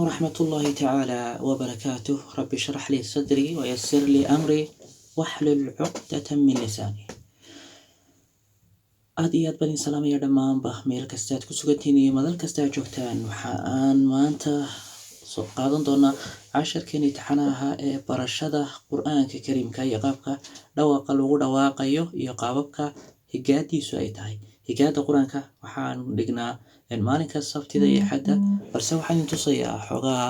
ورحمة الله تعالى وبركاته. رب اشرح لي صدري ويسر لي أمري واحلل عقدة من لساني. aad iyo aad baan idin salaamaya dhammaanba meel kasta aad ku sugantihiin iyo madal kasta aad joogtaan. Waxa aan maanta soo qaadan doonaa casharkeena imtixaanaha ee barashada qur-aanka kariimka iyo qaabka dhawaaqa lagu dhawaaqayo iyo qaababka higaadiisu ay tahay. Higaada qur-aanka waxaan dhignaa maalinka sabtida iyo axadda, balse waxaan idin tusayaa xogaha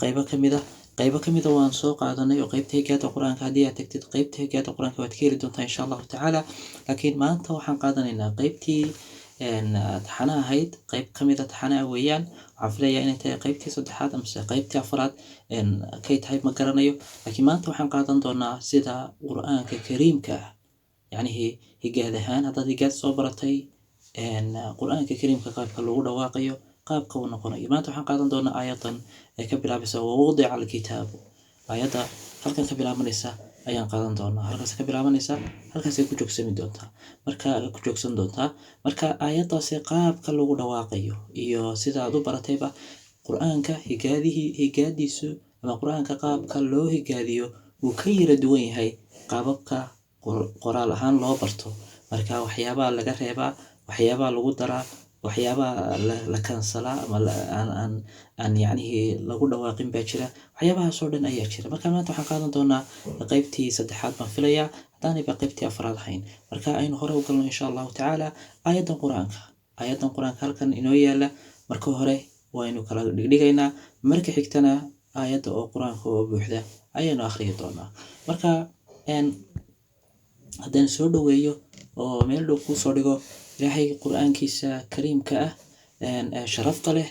qaybo kamid ah waan soo qaadanay oo qaybta higaada qur-aanka. Haddii aad tagtid qaybta higaada qur-aanka waad ka heli doontaa insha allahu tacaala. laakiin maanta waxaan qaadanaynaa qaybtii taxanaha ahayd, qayb kamid ah taxanaha weeyaan. waxaan filayaa inay tahay qaybtii saddexaad amase qaybtii afraad, kay tahay ma garanayo. laakiin maanta waxaan qaadan doonaa sida qur-aanka kariimka ah, yacni higaad ahaan haddaad higaad soo baratay, qur-aanka kariimka qaabka lagu dhawaaqayo, qaabka uu noqonayo. maanta waxaan qaadan doonaa aayadan ee ka bilaabaysa wawudica alkitaabu. aayadda halkan ka bilaabanaysa ayaan qaadan doonaa. halkaas ka bilaabanaysa, halkaasay ku joogsan doontaa. marka aayaddaasi qaabka lagu dhawaaqayo iyo sida aad u baratayba qur-aanka higaadiisu ama qur-aanka qaabka loo higaadiyo wuu ka yara duwan yahay qaababka qoraal ahaan loo barto. marka waxyaabaha laga reebaa, waxyaabaha lagu daraa, waxyaabaha la kansalaa ama aan yacnihi lagu dhawaaqin baa jira. waxyaabahaasoo dhan ayaa jira. marka maanta waxaan qaadan doonaa qaybtii saddexaad baan filayaa, haddaanayba qaybtii afraad ahayn. marka aynu hore u galno insha allahu tacaala. aayadan qur-aanka halkan inoo yaala. marka hore waynu kala dhigdhigaynaa, marka xigtana aayadda oo qur-aanka oo buuxda ayaynu akhriyi doonaa. marka haddaan soo dhaweeyo oo meel dhow kuu soo dhigo ilaahay qur-aankiisa kariimka ah sharafta leh,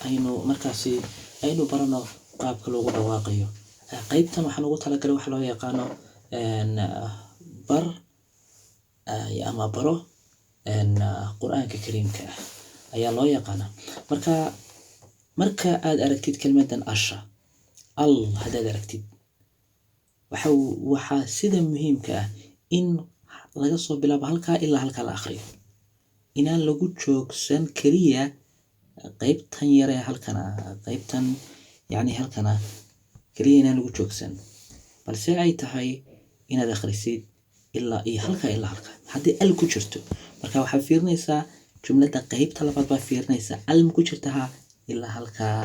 aynu barano qaabka loogu dhawaaqayo. qaybtan waxaan ugu talagalay waxa loo yaqaano baro qur-aanka kariimka ah ayaa loo yaqaanaa. marka aad aragtid kelmadan al haddaad aragtid, waxaa sida muhiimka ah in laga soo bilaabo halkaa ilaa halkaa la akhriyo, inaan lagu joogsan keliya qaybtan yare halkana, qaybtan yacni halkana keliya inaan lagu joogsan, balse ay tahay inaad akhrisid ilaa iyo halkaa ilaa halkaa. haddii al ku jirto, marka waxaad fiirinaysaa jumladda qaybta labaad baa fiirinaysaa al ma ku jirta ha ilaa halkaa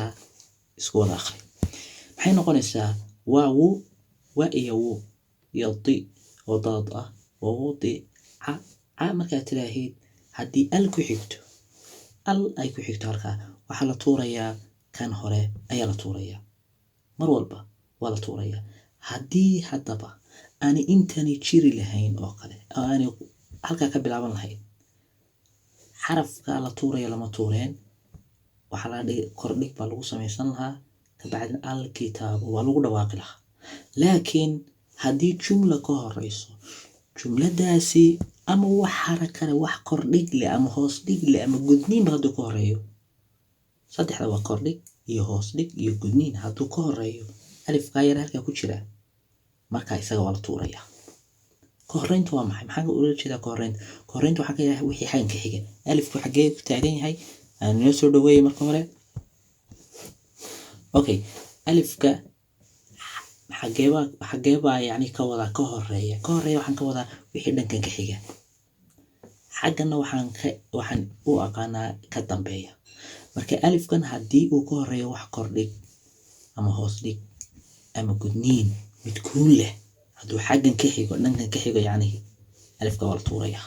isku wada akhri. maxay noqonaysaa? waawu wa iyo wu iyo di oo daad ah, wawudica markaad tiraahid, haddii al ku xigto, al ay ku xigto halkaa, waxaa la tuurayaa kan hore ayaa la tuurayaa, mar walba waa la tuurayaa. haddii haddaba aanay intani jiri lahayn oo kale, oo aanay halkaa ka bilaaban lahayn, xarafka la tuuraya lama tuureen, waxaa la dhigi kordhig baa lagu samaysan lahaa, kabacdin alkitaabu waa lagu dhawaaqi lahaa. laakiin haddii jumla ka horeyso, jumladaasi ama wax harakale, wax kordhig leh ama hoos dhig leh ama gudniinba hadduu ka horeeyo, saddexda waa kordhig iyo hoos dhig iyo gudniin, hadduu ka horeeyo alifkaa yar halkaa ku jira, markaa isaga waa la tuurayaa. ka horeynta waa maxay? maxaa ula jeedaa ka horeynta? ka horeynta waxaa ka yahay wixii xaggan ka xiga. alifku xaggee ku taagan yahay? aan inoo soo dhaweeyay marka hore. okay, alifka xageebaa yacni ka wadaa ka horeeya waxaan ka wadaa wixii dhankan ka xiga. xaggana waxaan u aqaanaa ka dambeeya. marka alifkan haddii uu ka horeeyo wax kordhig ama hoos dhig ama gudniin mid kuun leh, hadduu xaggan ka xigo, dhankan ka xigo, yacni alifka waa la tuurayaa.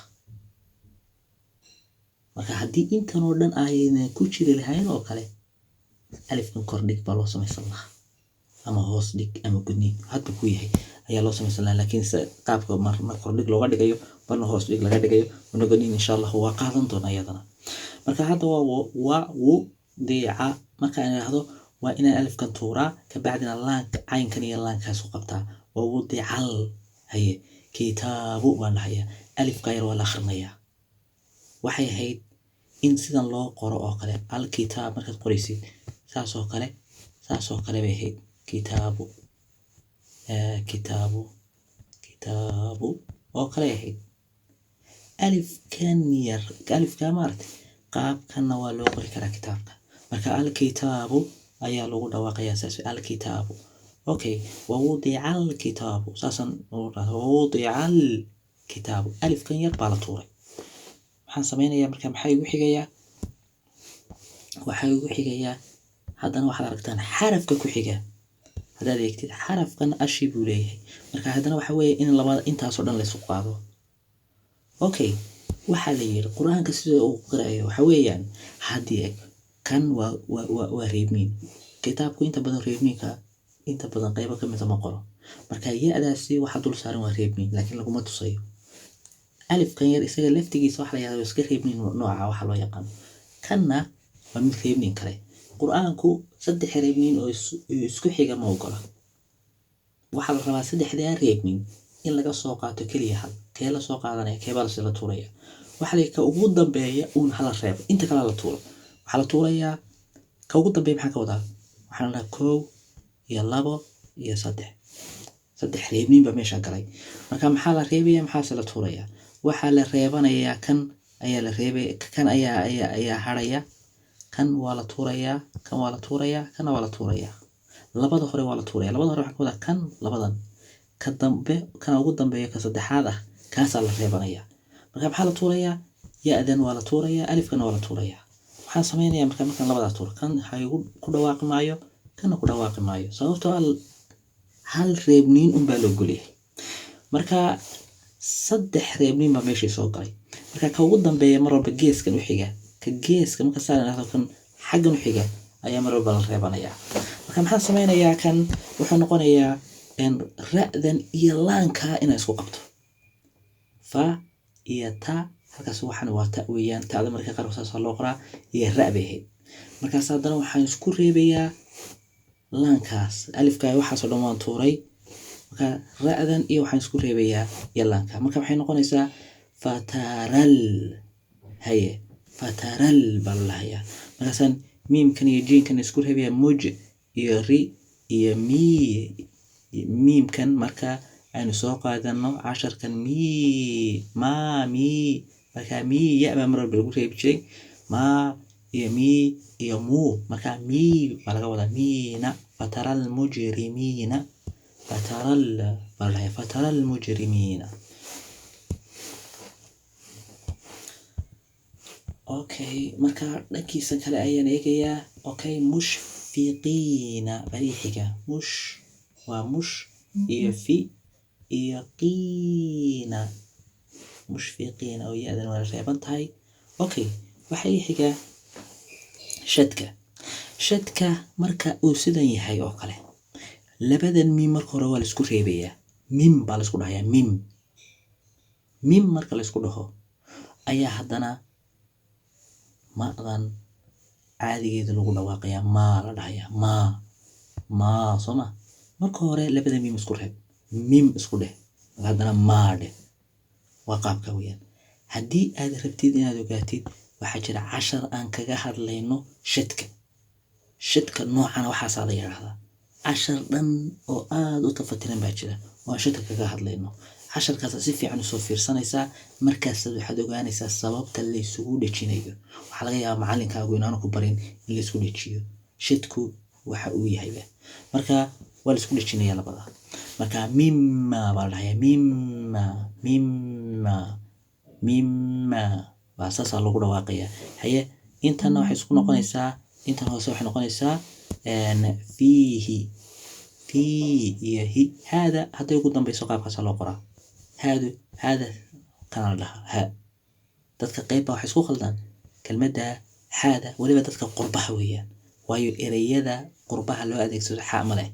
marka haddii intan oo dhan ayna ku jiri lahayn oo kale, alifkan kordhig baa loo samaysan lahaa ama hoos dhig ama gudniin, hadba ku yahay ayaa loo samaysan lahaa. laakiin qaabka marna kordhig looga dhigayo, marna hoos dhig laga dhigayo, marna gudniin, insha allah waa qaadan doona iyadana. marka hadda waa wudica marka aan idhaahdo waa inaan alifkan tuuraa, kabacdina laanka caynkan iyo laankaas u qabtaa. wawudical haye kitaabu baan dhahayaa, alifka yar waa la akhrinayaa. waxay ahayd in sidan loo qoro oo kale, alkitaab markaad qoraysid saasoo kale bay ahayd. kitaabu oo kale ahayd. alifkan yar, alifka maaragtay qaabkanna waa loo qori karaa kitaabka. marka alkitaabu ayaa lagu dhawaaqayaa saas alkitaabu. Okay, wawudica alkitaabu saasan wawudica alkitaabu alifkan yar baa la tuuray. waxaan sameynayaa marka maxay igu xigayaa haddana waxaad aragtaan xarafka ku xiga haddaad eegtid xarafkan ashi buu leeyahay. marka haddana waxa weeye in labada intaasoo dhan la isku qaado. okay, waxaa la yiri quraanka sida uu qirayo waxa weeyaan haddii kan waa reebniin. kitaabku inta badan reebniinka inta badan qaybo ka mid ah ma qoro. marka ya-daasi waxa dul saaran waa reebniin laakiin laguma tusayo. alifkan yar isaga laftigiisa waxa la yiraahdo iska reebniin nooca waxa loo yaqaan. kanna waa mid reebniin kale. quraanku saddex reebniin oo isku xiga ma ogola. waxa la rabaa saddexda reebniin in laga soo qaato kaliya hal. kee la soo qaadanaya kee baa la tuuraya. waxa la ka ugu dambeeya uun hala reeb inta kale la tuuro. waxa la tuurayaa ka ugu dambeeya maxaa ka wadaa waxaan la 1 iyo 2 iyo 3 saddex reebniin ba meesha galay. marka maxaa la reebaya maxaa la tuuraya. waxa la reebanayaa kan ayaa la reebay kan ayaa haraya. kan waa la tuurayaa kan waa la tuurayaa kana waa la tuurayaa. labada hore waa la tuurayaa. labada hore waxa ka wadaa kan labadan ka dambe kan ugu dambeeya ka saddexaad ah kaas la reebanaya. marka maxaa la tuurayaa ya-dan waa la tuurayaa alifkan waa la tuurayaa. waxaan sameynayaa marka labada tuur kan hay ku dhawaaqi maayo kana ku dhawaaqi maayo sababtoo hal reebniin un baa loo goliyay. marka saddex reebniin baa meesha soo galay. marka ka ugu dambeeya mar walba geeskan u xiga ka geeska marka saarnaa kan xaggan u xiga ayaa mar walba la reebanayaa. marka maxaan sameynayaa kan wuxuu noqonayaa ra'dan iyo laanka inay isku qabto. fa iyo ta halkaas waxaan waa ta weeyaan taada marka qaar saas loo qoraa iyo ra'bahay. markaas haddana waxaan isku reebayaa laankaas alifka waxa soo dhamaan tuuray. marka ra'dan iyo waxaan isku reebayaa iyo laanka. marka waxay noqonaysaa fataral haye fataral balaya. markaasaan miimkan iyo jiinkan isku reebayaa muj iyo ri iyo miimkan marka aynu soo qaadano 10kan mi marka mi ya ma mar walba lagu reebi jiray ma iyo mi iyo mu marka mi waa laga wadaa miina fataral mujrimina fataral mujrimina. okay, marka dhankiisa kale ayaan eegayaa. okay, mushfiqiina bariixiga mush waa mush iyo fi iyo qiina mushfiqiina oo ya-dan waa reeban tahay. okay, waxa xiga shadka marka uu sidan yahay oo kale labadan miim marka hore waa la isku reebayaa. miim baa la isku dhahayaa miim marka la isku dhaho ayaa haddana maadan caadigeeda lagu dhawaaqayaa maa la dhahayaa maa soma marka hore labada miim isku reeb miim isku dheh haddana maa dheh waa qaabka weeyaan. haddii aad rabtid inaad ogaatid waxaa jira 10 aan kaga hadlayno shadka noocan waxaas la yiraahdaa 10 dhan oo aad u tafatiran baa jira oo shadka kaga hadlayno. 10kaas si fiican u soo fiirsanaysaa markaas waxaad ogaanaysaa sababta la isugu dhajinayo. waxa laga yaabaa macallinkaagu inaanu ku barin in la isku dhajiyo shadku waxa uu yahay. marka waa la isku dhajinayaa labada. marka mimma baa la dhahayaa mimma waa saas lagu dhawaaqayaa. haye intana waxay isku noqonaysaa intan hoose waxay noqonaysaa fiihi iyo hi hada hadday ugu dambayso qaabkaas loo qoraa. hada kana laha dadka qayb waxay isku khaldaan kelmadda hada waliba dadka qurbaha weeyaan waayo ereyada qurbaha loo adeegsado ha ma leh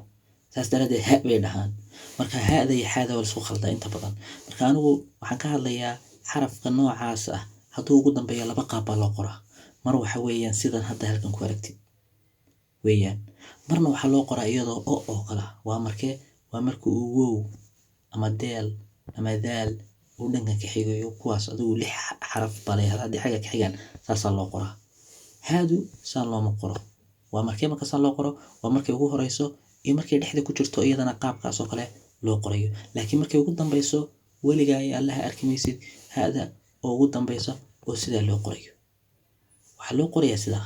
saas daradeed ha bay dhahaan. marka hada iyo hada waa isku khaldan inta badan. marka anigu waxaan ka hadlayaa xarafka noocaas ah hadduu ugu dambeeyo laba qaab baa loo qoraa. mar waxa weeyaan sidan hadda halkan ku aragtid weeyaan marna waxa loo qoraa iyadoo oo kala waa marka uu wow ama deel ama daal uu dhanka ka xigayo kuwaas adigu 6 xaraf balay haddii xaga ka xigaan saas loo qoraa. hadu saan looma qoro waa marka saan loo qoro waa markay ugu horeyso iyo markay dhexda ku jirto iyadana qaabkaas oo kale loo qorayo. laakiin markay ugu dambayso weligaa ay Allah arkimaysid hada oo ugu dambayso oo sida loo qorayo. waxa loo qorayaa sida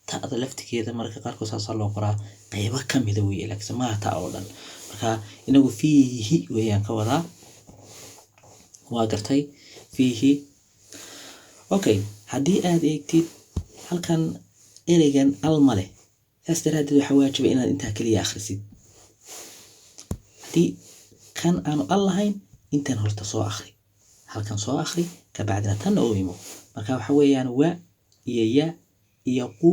ta'da laftigeeda marka qaarkood saas loo qoraa qaybo ka mid ah weeye laakiin ma ta oo dhan marka inagu fiihi weeyaan ka wadaa waa gartay fiihi okay haddii aad eegtid halkan ereygan almale saas daraadeed waxa waajiba inaad intaa kaliya akhrisid haddii kan aanu al lahayn intan horta soo akhri halkan soo akhri ka bacdina tan oo imo marka waxa weeyaan wa iyo ya iyo quu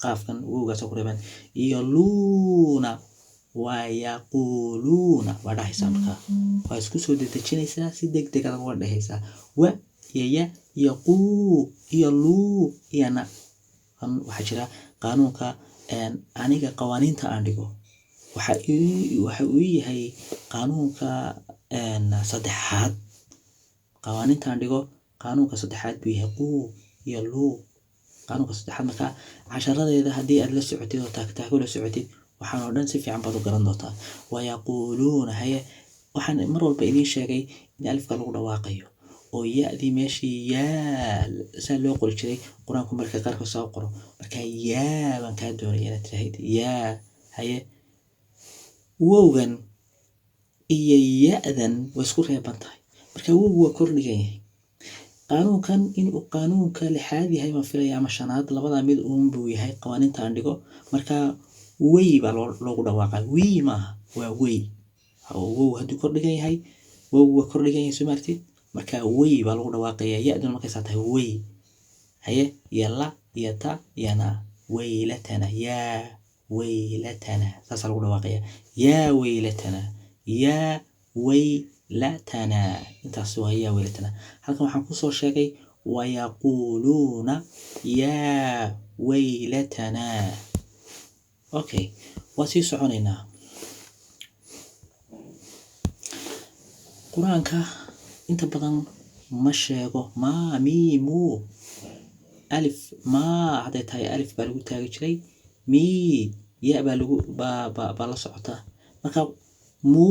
qaafkan wowgaas ku reeban iyo luuna waa yaquluuna waa dhahaysaa marka waa isku soo dedejinaysaa si degdeg ah uga dhahaysaa wa iyo ya iyo quu iyo luu iyo na waxa jira qaanuunka aniga qawaaniinta aan dhigo waxa uu yahay qaanuunka saddexaad qawaaniinta aan dhigo qaanuunka saddexaad buu yahay quu iyo luu qaanuunka saddexaad marka casharadeeda haddii aad la socotid oo taagtaago la socotid waxaan oo dhan si fiican baad u garan doontaa wayaquluuna haye waxaan mar walba idiin sheegay in alifka lagu dhawaaqayo oo ya-dii meeshii yaa saa loo qori jiray qur-aanku marka qaarkood saa u qoro marka yaa baan kaa doonaya inaad tiraahid yaa haye wowgan iyo ya-dan way isku reeban tahay marka wowgu waa kordhigan yahay qaanuunkan inuu qaanuunka lixaad yahay ma filaya ama shanaad labada mid uun buu yahay qawaaniinta aan dhigo marka way baa loogu dhawaaqaa wii maaha waa way wow hadduu kordhigan yahay wowgu waa kordhigan yahay soo maartid marka way baa lagu dhawaaqaya ya-duna markaysaa tahay way haye iyo la iyo ta iyo na waylatana yaa waylatana saasaa lagu dhawaaqaya yaa waylatana yaa waylatana intaas waa yaa waylatana halkan waxaan kusoo sheegay wayaquluuna yaa waylatana okay waa sii soconaynaa quraanka inta badan ma sheego ma miimu alif ma haday tahay alif baa lagu taagi jiray mi ya baa lagu ba la socota marka mu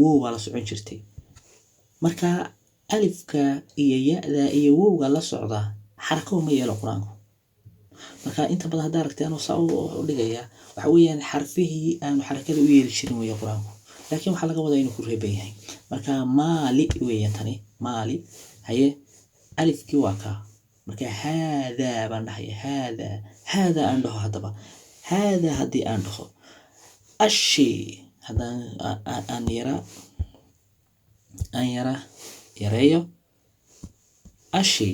wow baa la socon jirtay marka alifka iyo ya-da iyo wowga la socda xarako ma yeelo quraanku marka inta badan hadaa aragtay anoo saa u dhigaya waxa weeyaan xarfihii aanu xarakada u yeeli jirin weeye quraanku laakiin waxa laga wadaa inuu ku reeban yahay marka maali weeyaan tani maali haye alifkii waa ka marka hada baan dhahay hada aan dhaho hadaba hada haddii aan dhaho ashi haddaan aan yareeyo ashi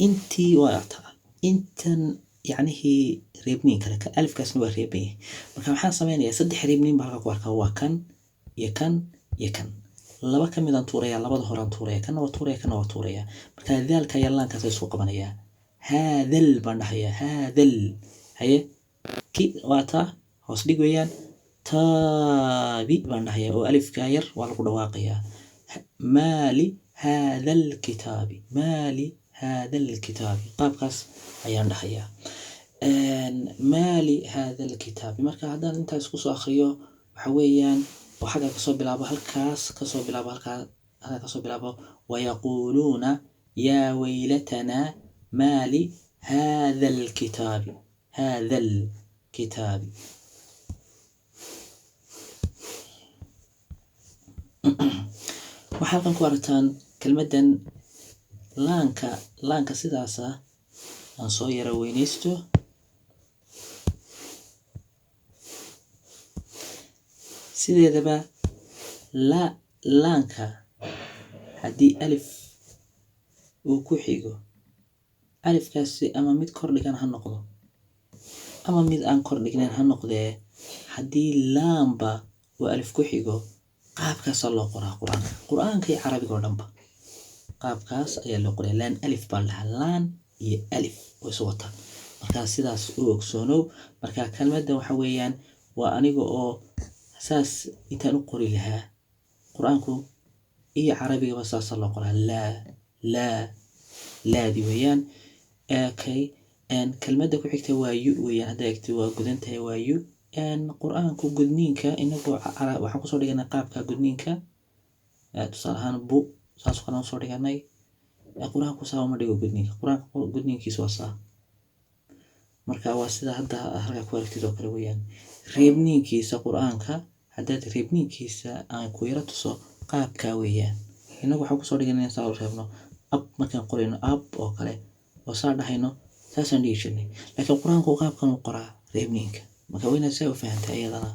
intii waa taa intan yacnihii reebniin kale ka alifkaasna waa reeban yahay marka waxaan sameynayaa saddex reebniin baa halka ku arkaa waa kan iyo kan iyo kan laba ka mid aan tuuraya labada hore aan tuuraya kana waa tuuraya kana waa tuuraya marka daalka yallaankaas ay isku qabanayaa haadal baan dhahayaa haadal haye ki waa taa hoos dhig weeyaan taabi baan dhahayaa oo alifka yar waa lagu dhawaaqayaa maali haadal kitaabi maali هذا الكتاب قابكاس ayaan dhahayaa maali hada alkitab marka haddaan inta isku soo akhriyo waxa weeyaan oo xagga ka soo bilaabo halkaas ka soo bilaabo halka ka soo bilaabo wayaquluuna ya waylatana maali hada alkitab waxa halkan ku aragtaan kelmadan laanka sidaas aan soo yara weynaysto sideedaba laanka haddii alif uu ku xigo alifkaasi ama mid kor dhigan ha noqdo ama mid aan kor dhignayn ha noqdee haddii laamba uu alif ku xigo qaabkaas loo qoraa quraanka iyo carabiga oo dhanba qaabkaas ayaa loo qoray laan alif baa lahaa laan iyo alif oo isu wata marka sidaas u ogsoonow marka kelmadda waxa weeyaan waa aniga oo saas intaan u qori lahaa quraanku iyo carabigaba saas loo qoraa laadi weeyaan okay kelmadda ku xigta waa yu weeyaan hadda eegto waa gudan tahay waa yu quraanku gudniinka inagu waxaan kusoo dhiganay qaabka gudniinka tusaale ahaan bu saas waxaan soo dhiganay quraanku saa ma dhigo gudniinka quraanka gudniinkiisu waa saa marka waa sida hadda halka ku aragtid oo kale weeyaan reebniinkiisa quraanka haddaad reebniinkiisa aan ku yara tuso qaabka weeyaan inagu waxa ku soo dhiganayna saa u reebno ab markaan qorayno ab oo kale oo saa dhahayno saasaan dhigi jirnay laakiin quraanku qaabkan u qoraa reebniinka marka wayna saa u fahantaa iyadana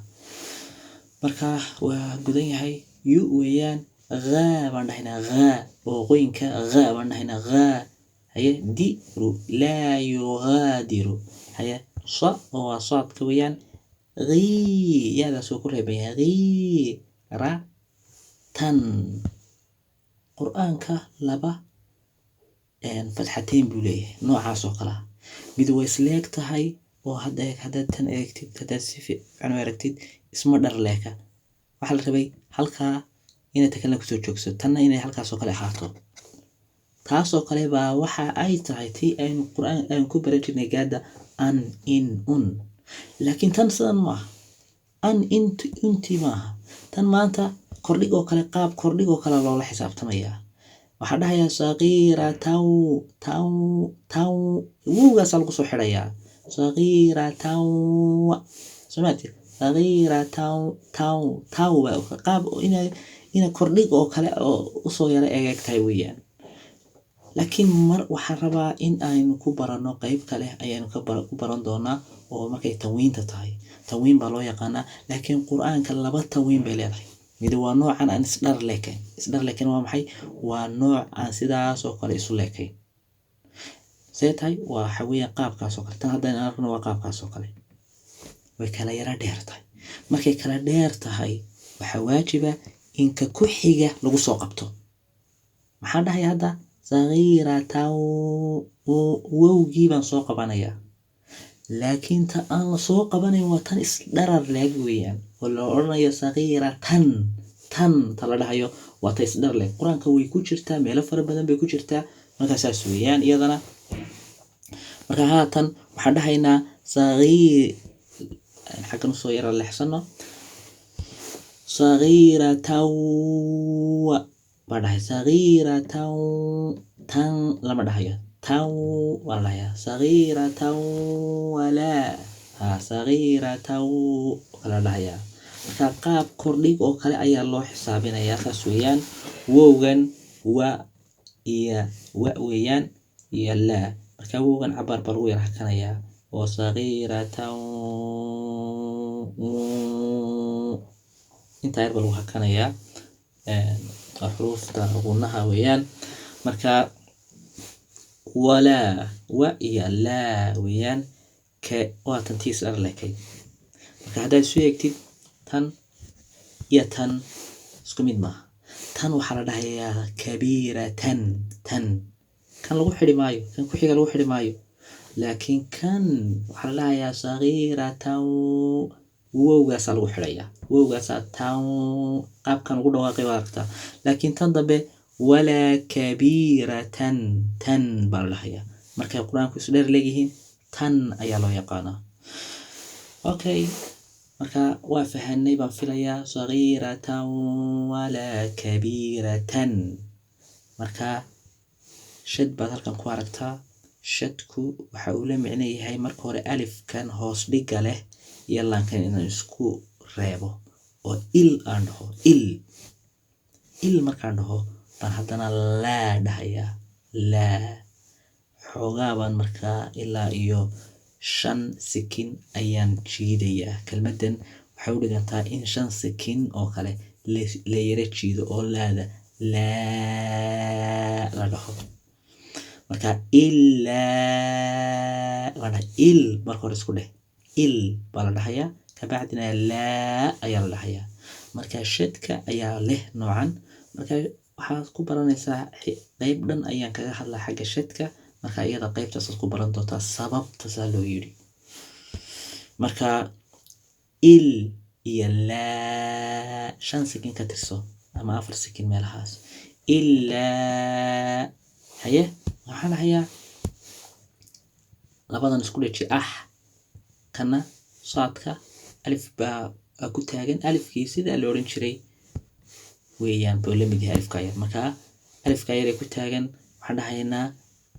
marka waa gudan yahay yu weeyaan غا بندهنا غا وغوينك غا بندهنا غا هي ديرو لا يغادر هي ص وصاد كويان غي يا ذا سوكر بيها غي را تن قرآنك لبا ان فتحتين بوليه نوع عاصقلا ميدو يسليك تهي وهداك هدا تن اكتب هدا سيفي عنو اركتد اسمه در ليكا وحال ربي halka inay takana ku soo joogso tanna inay halkaas oo kale ahaato taas oo kale baa waxa ay tahay tii aynu quraan aan ku baran jirnay gaada an in un laakiin tan sidan ma an inti ma tan maanta kordhig oo kale qaab kordhig oo kale loo la xisaabtamaya waxa dhahaya saqiira taw wuuga sal ku soo xidhaya saqiira taw samaati saqiira taw qaab ina kordhig oo kale oo u soo yara eegtay weeyaan laakiin mar waxa rabaa in aynu ku barano qayb kale ayaynu ku baran doonaa oo markay tanwiinta tahay tanwiin baa loo yaqaanaa laakiin quraanka laba tanwiin bay leedahay mid waa noocan aan isdhar leekayn waa maxay waa nooc aan sidaas oo kale isu leekayn seetay waa xawiya qaabkaas oo kale tan haddaan aragno waa qaabkaas oo kale way kala yara dheer tahay markay kala dheer tahay waxa waajiba inka ku xiga lagu soo qabto maxaa dhahay hadda sagiirataw wowgii baan soo qabanaya laakiin ta aan la soo qabanayn waa tan isdharar leeg weeyaan oo la oranayo sagiiratan tan la dhahayo waa ta isdhar leeg quraanka way ku jirtaa meelo fara badan bay ku jirtaa marka saas weeyaan iyadana marka haatan waxa dhahaynaa sagiir xaqan soo yara lexsano صغيرة بعدها صغيرة تن لما دحيا تو ولا يا صغيرة ولا صغيرة ولا دحيا qaab kordhig oo kale ayaa loo xisaabinayaa saas weeyaan wowgan wa iyo wa weeyaan iyo la marka wowgan cabar bal u yara kanaya oo صغيرة inta yar bal waxa kanaya xuruufta qunaha weeyaan marka wala wa iyo la weeyaan ka waa tantiis arlakay marka hadaa soo eegtid tan iyo tan isku mid ma tan waxa la dhahayaa kabiratan tan kan lagu xiri maayo kan ku xiga lagu xiri maayo laakiin kan waxa la dhahayaa sagiiratan wowgaas lagu xiraya wowgaas taw qaabkan ugu dhawaaqay waarta laakiin tan dambe wala kabiratan tan balaaya marka quraanku isu dheer leeyihiin tan ayaa loo yaqaanaa okay marka waa fahanay baan filayaa sagiiratan wala kabiratan marka shad baad halkan ku aragtaa shadku waxa uu la micno yahay marka hore alifkan hoos dhiga leh iyo laankan inaan isku reebo oo il aan dhaho il markaan dhaho baan haddana laa dhahaya laa xoogaa baan markaa ilaa iyo 5 sekin ayaan jiidayaa kelmadan waxay u dhigantaa in 5 sekin oo kale la yara jiido oo laada laa la dhaho marka ilaa il marka hore isku dheh il baa la dhahayaa kabacdina laa ayaa la dhahayaa marka shadka ayaa leh noocan marka waxaad ku baranaysaa qayb dhan ayaan kaga hadlaa xagga shadka marka iyada qaybtaas aad ku baran doontaa sababta saa loo yiri marka il iyo laa 5 sekin ka tirso ama 4 sekin meelahaas ilaa haye waxaa la hayaa labadan isku dhaji kana saadka alif baa ku taagan alifkii sida loo oran jiray weeyaan buu la mid yahay alifka yar marka alifka yar ee ku taagan waxa حنا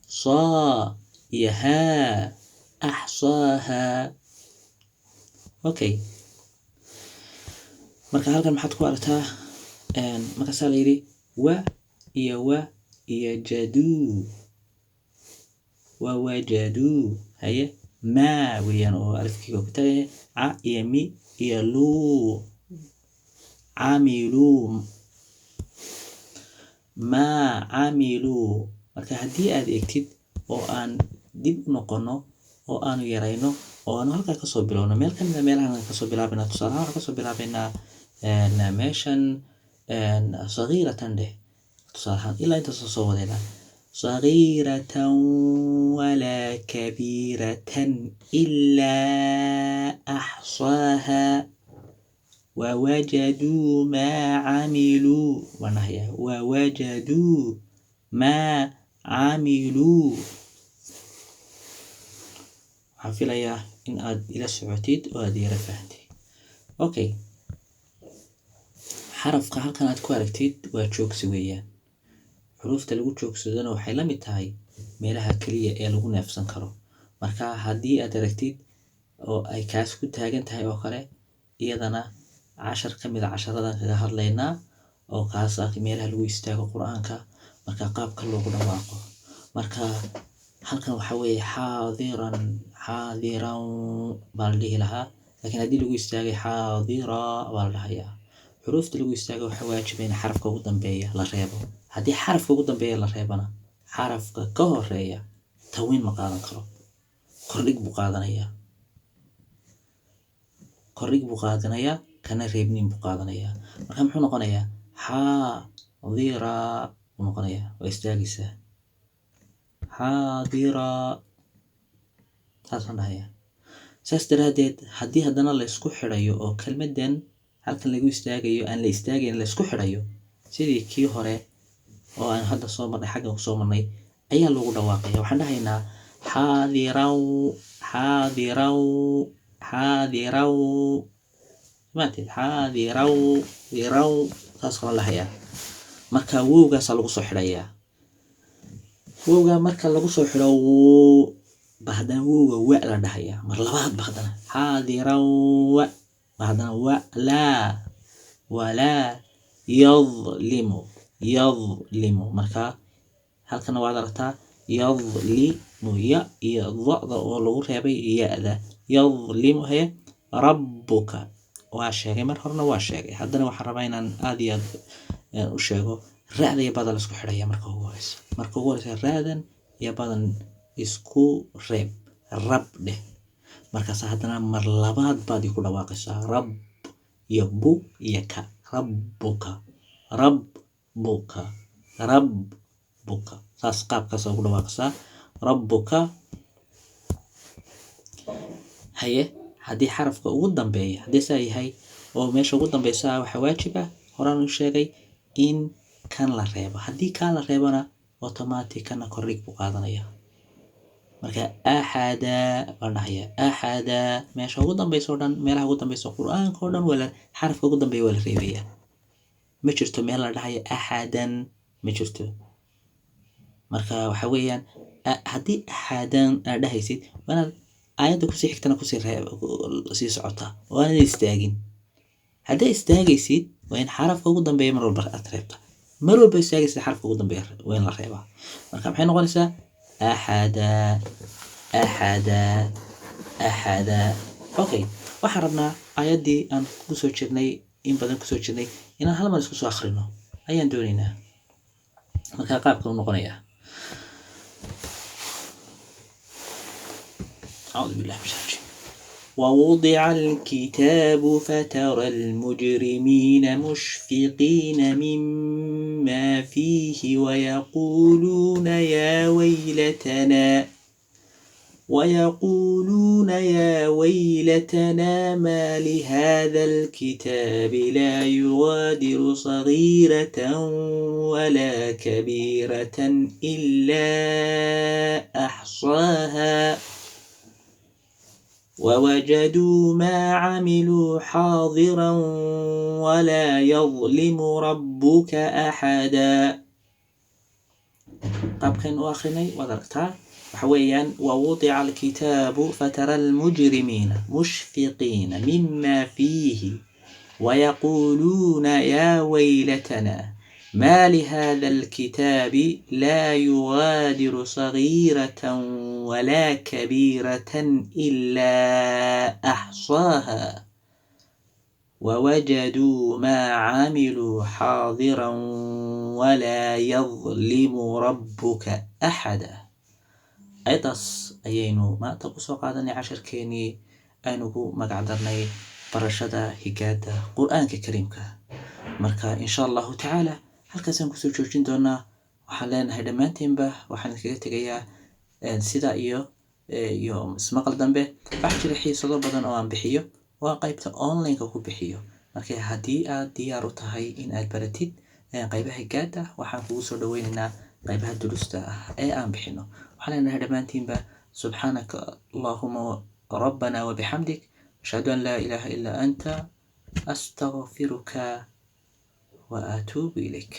صا يها أحصاها. أوكي marka halkan maxaad ku aragtaa markaasaa la yidhi wa iyo jaduu wawajaduu haye maa weeyaan oo alifkiiba ku tagay ca iyo mi iyo luu camiluu maa camiluu. marka haddii aad eegtid oo aan dib u noqono oo aanu yarayno oo aanu halkaa kasoo bilowno meel kamida meelahan kasoo bilaabayna tusaalahaan waxaan kasoo bilaabaynaa meeshan sagiiratan dheh tusaalahaan ilaa intaas soo wadayna sagiiratan walaa kabiiratan ilaa axsaaha wawajaduu maa camiluu wanahya wawajaduu maa camiluu. waxaan filayaa in aad ila socotid oo aad yara fahantid. okay xarafka halkan aad ku aragtid waa joogsi weeyaan. xuruufta lagu joogsadana waxay la mid tahay meelaha kaliya ee lagu neefsan karo. marka haddii aad aragtid oo ay kaas ku taagan tahay oo kale iyadana cashar ka mid a casharadan kaga hadlaynaa oo kaas ah meelaha lagu istaago qur-aanka marka qaabka loogu dhawaaqo. marka halkan waxa weeye xaadiran baa la dhihi lahaa laakiin haddii lagu istaagay xaadira baa la dhahayaa. xuruufta lagu istaago waxa waajiba in xarafka ugu dambeeya la reebo. haddii xarafka ugu dambeeya la reebana xarafka ka horeeya tawiin ma qaadan karo, kordhig buu qaadanayaa kana reebniin buu qaadanayaa. marka muxuu noqonayaa xaadira buu noqonayaa waa istaagaysaa xaadira saasaan dhahayaa. saas daraaddeed haddii haddana la isku xidhayo oo kelmaddan halkan lagu istaagayo aan la istaagayn la isku xidhayo sidii kii hore oo aan hadda soo marnay xaggan kusoo marnay ayaa lagu dhawaaqaya. waxaan dhahaynaa xaadiraw maatid xaadiraw saas kala dhahayaa. marka wowgaasaa lagu soo xidhayaa. wowga marka lagu soo xidho ba haddana wowga wa la dhahayaa mar labaad ba haddana xaadiraw ba haddana walaa yadlimu. marka halkana waad aragtaa yadlimu ya iyo da'da oo lagu reebay ya-da yadlimu haye rabbuka waa sheegay mar horena waa sheegay haddana waxaan rabaa inaan aad iyo aad u sheego ra'da iyo bada la isku xidhaya marka ugu horeysa ra'dan iyo badan isku reeb rab dheh. markaas haddana mar labaad baad ku dhawaaqaysaa rab iyo bu iyo ka rabbuka saas qaabkaas ugu dhawaaqaysaa rabbuka. haye haddii xarafka ugu dambeeya haddii saa yahay oo meesha ugu dambeysa waxaa waajiba horaan u sheegay in kan la reebo. haddii kan la reebana automatic kana kordhig buu qaadanaya. marka axada baan dhahayaa axada meesha ugu dambeysa oo dhan meelaha ugu dambeysa qur-aanka oo dhan wala xarafka ugu dambeeya waa la reebayaa. ma jirto meel la dhahayo axadan ma jirto. marka waxa weeyaan haddii axadan aad dhahaysid waanaad aayadda kusii xigtana sii socotaa oo aanad istaagin. hadday istaagaysid waa in xarafka ugu dambeeya mar walba aad reebta. mar walba istaagaysid xarafka ugu dambeeya waa in la reebaa. marka maxay noqonaysaa axada. okay waxaan rabnaa aayaddii aan kusoo jirnay in badan kusoo jirnay inaan hal mar isku soo akhrino ayaan doonaynaa. marka qaabka u noqonayaa أعوذ بالله من الشيطان الرجيم. ووضع الكتاب فترى المجرمين مشفقين مما فيه ويقولون يا ويلتنا ما لهذا الكتاب لا يغادر صغيرة ولا كبيرة إلا أحصاها ووجدوا ما عملوا حاضرا ولا يظلم ربك أحدا. qaabkan u akhrinay waad aragtaa waxa weeyaan ووضع الكتاب فترى المجرمين مشفقين مما فيه ويقولون يا ويلتنا ما لهذا الكتاب لا يغادر صغيرة ولا كبيرة إلا أحصاها ووجدوا ما عملوا حاضرا ولا يظلم ربك أحدا. أيضاس أيينو ما تقصو قادني عشر كيني أنو مقعدرني برشدا هكادا قرآن كريمك مركا إن شاء الله تعالى halkaasaan kusoo joojin doonaa. waxaan leenahay dhammaantiinba waxaan kaga tegayaa sida iyo ismaqal dambe. wax jira xiisado badan oo aan bixiyo waa qaybta online-ka ku bixiyo. marka haddii aad diyaar u tahay in aad baratid qaybaha gaada waxaan kugu soo dhaweynaynaa qaybaha durusta ah ee aan bixino. waxaan leenahay dhammaantiinba subxaanaka allahuma rabbana wabixamdik ashhadu an laa ilaaha illaa anta astaghfiruka وأتوب إليك.